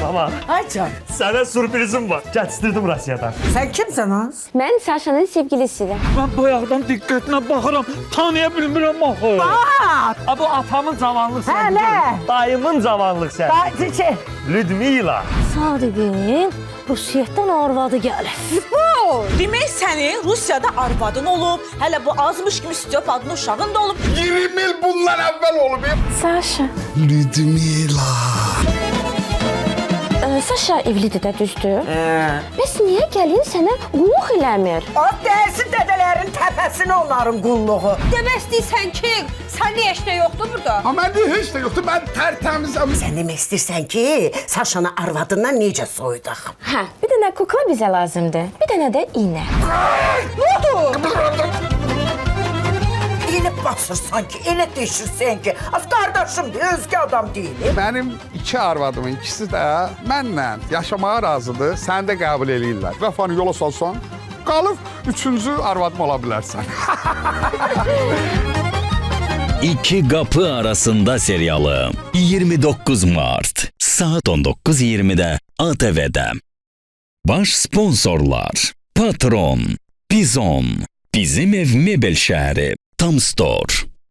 Ama Ay canım. sana sürprizim var. Getirdim Rusya'dan. Sen kimsin az? Mən Saşanın sevgilisidir. Ben bayaqdan diqqətinə baxıram, tanıya bilmirəm axı. Ha, bu atamın cavanlıq Hə, sənədi. nə? Dayımın cavanlıq sənədi. Dayı şey. Ludmila. Sadiqin Rusiyyətdən arvadı gəlir. Demək sənin Rusiyada arvadın olub, hələ bu azmış kimi stüdyo adlı uşağın da olub. 20 yıl bundan evvel olub. Saşa. Ludmila. Saşa evlidir də, düzdür? Bəs niyə gəlin sənə qulluq eləmir? At dərsin dədələrin təpəsini onların qulluğu. Demək istəyirsən ki, sən heç nə yoxdur burada? Ama bende hiç de yoktu. Ben tertemizim. Sən demək istəyirsən ki, Saşanı arvadından necə soydaq? Hə, bir dənə kukla bizə lazımdır. Bir dənə də iynə. Elə basırsan ki, elə deşirsən ki, az qardaşımdır, özgə adam deyil. Benim iki arvadımın ikisi de mənlə yaşamaya razıdır. Sen de kabul eləyirlər. Vəfanı yola salsan, qalıb üçüncü arvadım ola bilərsən. İki Kapı Arasında serialı 29 Mart saat 19:20'de ATV'de. Baş sponsorlar Patron, Bizon, Bizim Ev Mebel Şehri, Tam Store.